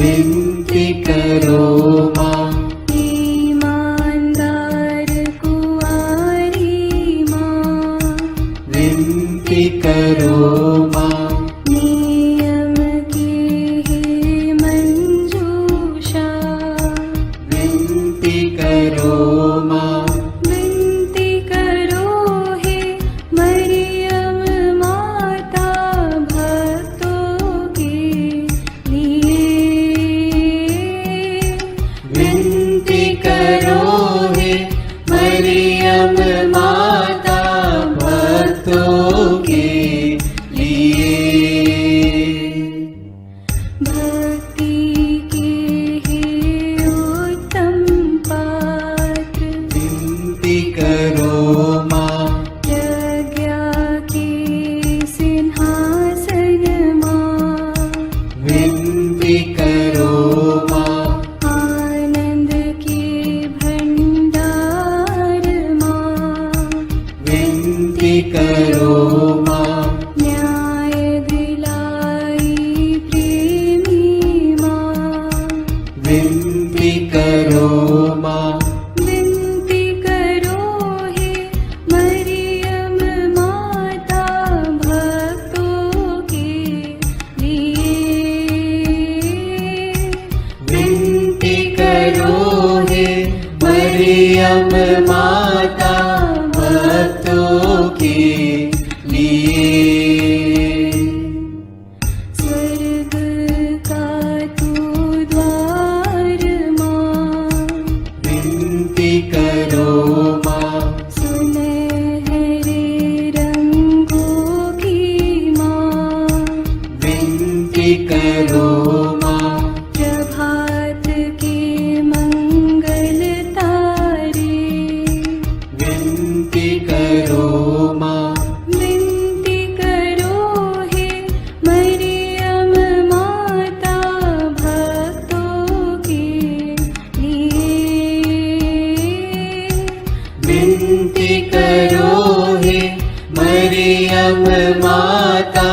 S8: विनती करो माँ।
S5: ईमानदार कुंवारी माँ,
S8: विनती करो माँ।
S5: नियम की है मंजूषा,
S8: विनती करो माँ।
S5: विनती करो हे मरियम माता भक्तों के लिए।
S8: विनती करो हे मरियम माता भक्तों के लिए।
S5: भक्ति के हे उत्तम पात्र,
S8: विनती करो माँ।
S5: प्रज्ञा के सिंहासन माँ,
S8: विनती करो माँ।
S5: आनंद के भंडार माँ,
S8: विनती करो माँ।
S5: न्याय दिलाई प्रेमी माँ,
S8: विनती करो माँ।
S5: विनती करो हे मरियम माता भक्तों के लिए।
S8: विनती करो हे मरियम माता भक्तों के लिए।
S5: स्वर्ग का तू द्वार माँ,
S8: विनती करो माँ।
S5: सुनहरे रंगों की माँ,
S8: विनती करो माँ।
S5: प्रभात के मंगल तारे,
S8: विनती करो माँ।
S5: विनती करो हे मरियम माता भक्तों के लिए।
S8: विनती करो हे मरियम माता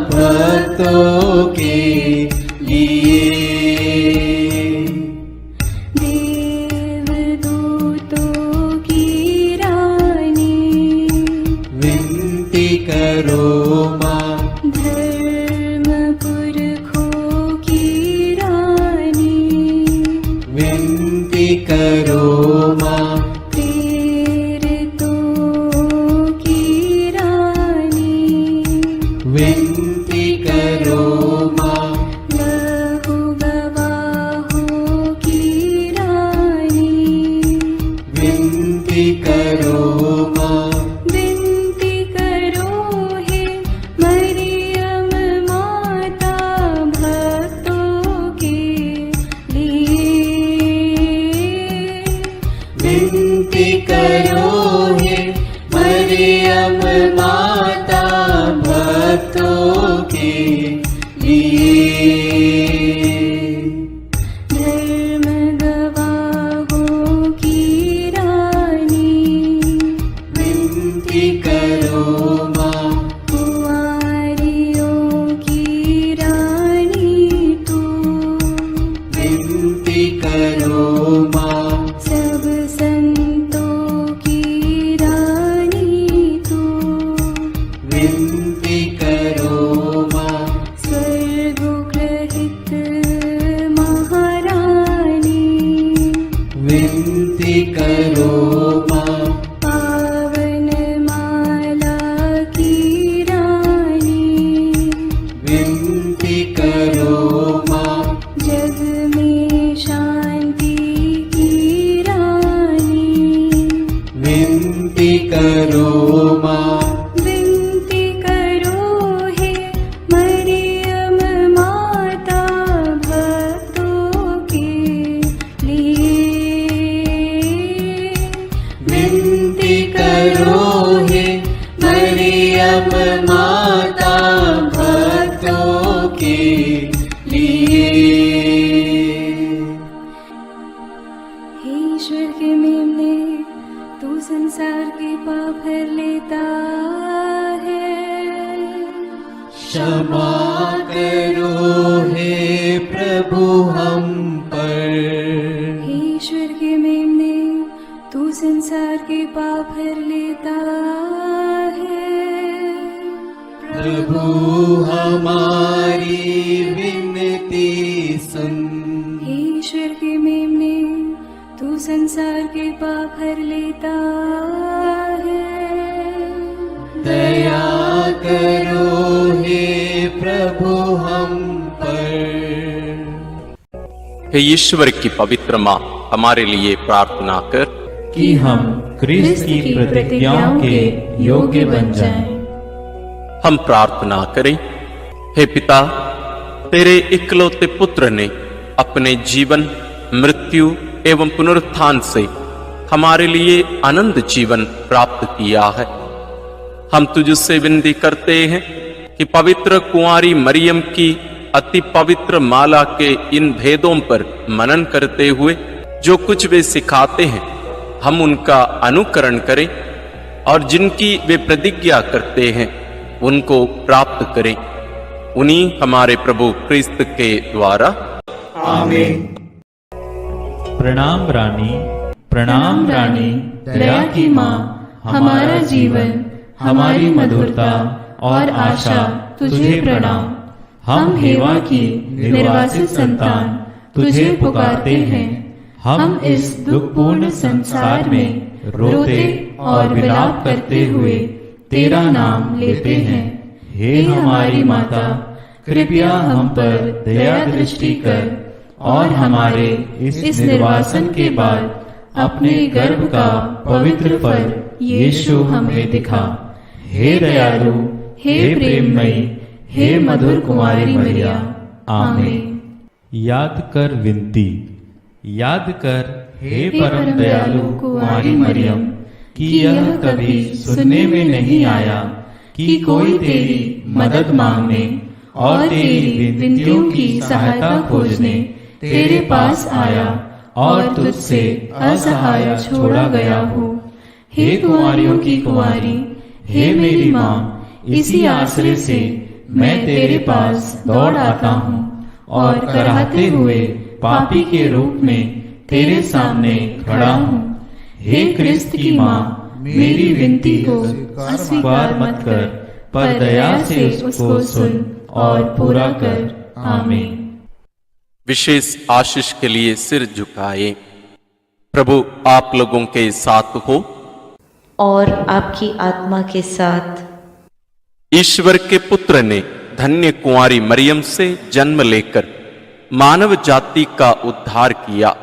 S8: भक्तों के लिए।
S5: देवदूतों की रानी,
S8: विनती करो माँ।
S5: धर्म पुरखों की रानी,
S8: विनती करो माँ।
S5: प्रेरितों की रानी,
S8: विनती करो माँ।
S5: लहू गवाहों की रानी,
S8: विनती करो माँ।
S5: विनती करो हे मरियम माता भक्तों के लिए।
S8: विनती करो हे मरियम माता भक्तों के लिए।
S5: धर्म गवाहों की रानी,
S8: विनती करो माँ।
S5: कुंवारियों की रानी तू,
S8: विनती करो माँ।
S5: सब संतों की रानी तू,
S8: विनती करो माँ।
S5: स्वर्गोग्रहित महारानी,
S8: विनती करो माँ।
S5: पावन माला की रानी,
S8: विनती करो माँ।
S5: जग में शांति की रानी,
S8: विनती करो माँ।
S5: विनती करो हे मरियम माता भक्तों के लिए।
S8: विनती करो हे मरियम माता भक्तों के लिए।
S5: हे ईश्वर के मेमने, तू संसार के पाप हर लेता है।
S8: क्षमा करो हे प्रभु
S5: के पाप हर लेता है।
S4: दया करो हे प्रभु हम पर।
S2: हे ईश्वर की पवित्र माँ, हमारे लिए प्रार्थना कर
S4: कि हम क्रिस्त की प्रतिज्ञाओं के योग्य बन जाएं।
S2: हम प्रार्थना करें। हे पिता, तेरे इकलौते पुत्र ने अपने जीवन, मृत्यु एवं पुनरुत्थान से हमारे लिए आनंद जीवन प्राप्त किया है। हम तुझसे विनती करते हैं कि पवित्र कुंवारी मरियम की अति पवित्र माला के इन भेदों पर मनन करते हुए जो कुछ वे सिखाते हैं, हम उनका अनुकरण करें और जिनकी वे प्रतिज्ञा करते हैं उनको प्राप्त करें। उन्हीं हमारे प्रभु क्रिस्त के द्वारा।
S4: आमीन। प्रणाम रानी, प्रणाम रानी, दया की माँ, हमारा जीवन, हमारी मधुरता और आशा तुझे प्रणाम। हम हेवा की निर्वासित संतान तुझे पुकारते हैं। हम इस दुखपूर्ण संसार में रोते और विलाप करते हुए तेरा नाम लेते हैं। हे हमारी माता, कृपया हम पर दया दृष्टि कर और हमारे इस निर्वासन के बाद अपने गर्भ का पवित्र फल यीशु हमें दिखा। हे दयालु, हे प्रेममयी, हे मधुर कुमारी मरिया। आमीन। याद कर विनती। याद कर हे परम दयालु कुमारी मरियम कि यह कभी सुनने में नहीं आया कि कोई तेरी मदद मांगने और तेरी विनतियों की सहायता खोजने तेरे पास आया और तुझसे असहाय छोड़ा गया हो। हे कुंवारियों की कुंवारी, हे मेरी माँ, इसी आश्रय से मैं तेरे पास दौड़ आता हूँ और कराहते हुए पापी के रूप में तेरे सामने खड़ा हूँ। हे क्रिस्त की माँ, मेरी विनती को अस्वीकार मत कर, पर दया से उसको सुन और पूरा कर। आमीन।
S2: विशेष आशीष के लिए सिर झुकाए। प्रभु आप लोगों के साथ हो
S11: और आपकी आत्मा के साथ।
S2: ईश्वर के पुत्र ने धन्य कुंवारी मरियम से जन्म लेकर मानव जाति का उद्धार किया।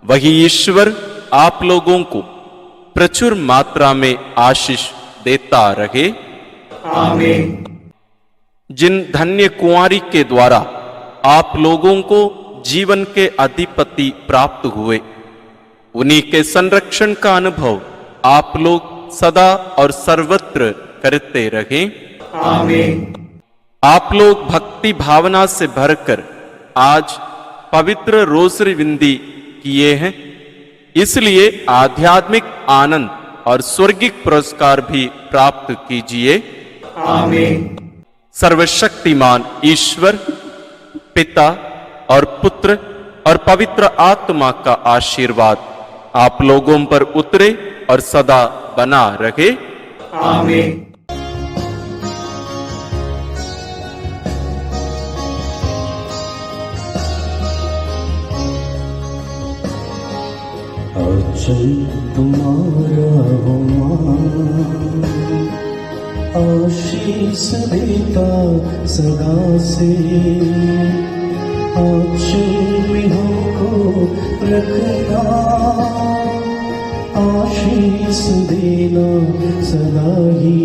S2: वही ईश्वर आप लोगों को प्रचुर मात्रा में आशीष देता रहे।
S4: आमीन।
S2: जिन धन्य कुंवारी के द्वारा आप लोगों को जीवन के अधिपति प्राप्त हुए, उन्हीं के संरक्षण का अनुभव आप लोग सदा और सर्वत्र करते रहें।
S4: आमीन।
S2: आप लोग भक्ति भावना से भरकर आज पवित्र रोसरी विंदी किए हैं, इसलिए आध्यात्मिक आनंद और स्वर्गिक पुरस्कार भी प्राप्त कीजिए।
S4: आमीन।
S2: सर्वशक्तिमान ईश्वर पिता और पुत्र और पवित्र आत्मा का आशीर्वाद आप लोगों पर उतरे और सदा बना रहे।
S4: आमीन।
S1: अचल तुम्हारा हो मां, आशीष देता सदा से। आंचल में हमको रखना, आशीष देना सदा ही।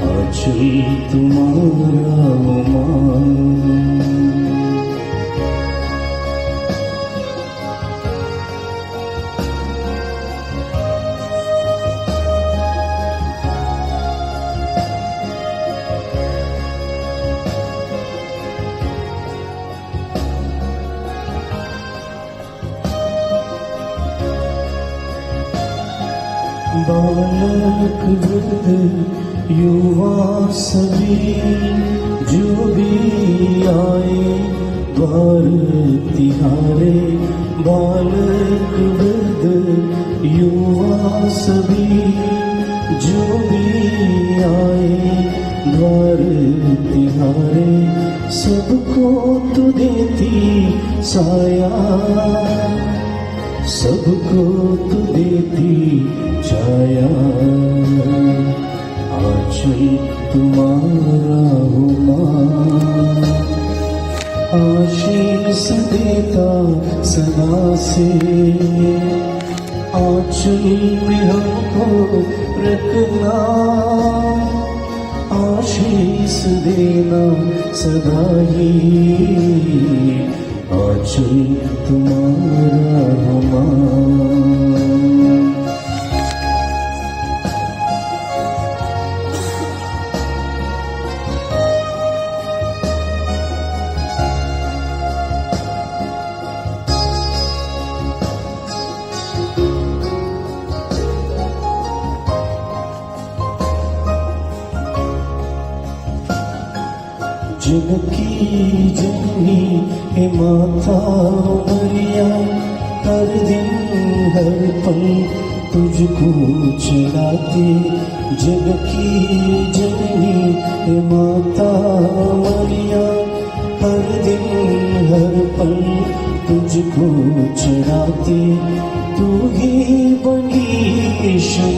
S1: आंचल तुम्हारा हो मां। बालक वृद्ध युवा सभी जो भी आए द्वार तिहारे। बालक वृद्ध युवा सभी जो भी आए द्वार तिहारे। सबको तू देती साया, सबको तू देती छाया, आंचल तुम्हारा हो मां, आशीष देता सदा से, आंचल में हमको रखना, आशीष देना सदा ही, आंचल तुम्हारा हो मां। जग की जननी हे माता मरिया, हर दिन हर पल तुझको चढ़ाते। जग की जननी हे माता मरिया, हर दिन हर पल तुझको चढ़ाते। तू ही बनी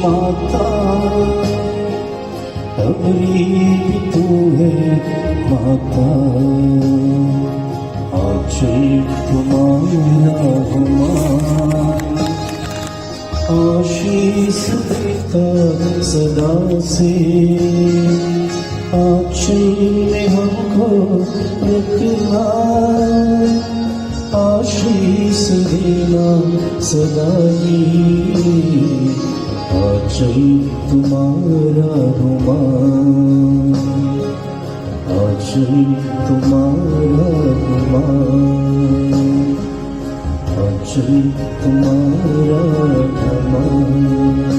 S1: माता, हमारी भी तू है माता, आंचल तुम्हारा हो मां, आशीष देता सदा से, आंचल में हमको रखना, आशीष देना सदा ही, आंचल तुम्हारा हो मां, आंचल तुम्हारा हो मां, आंचल तुम्हारा हो मां।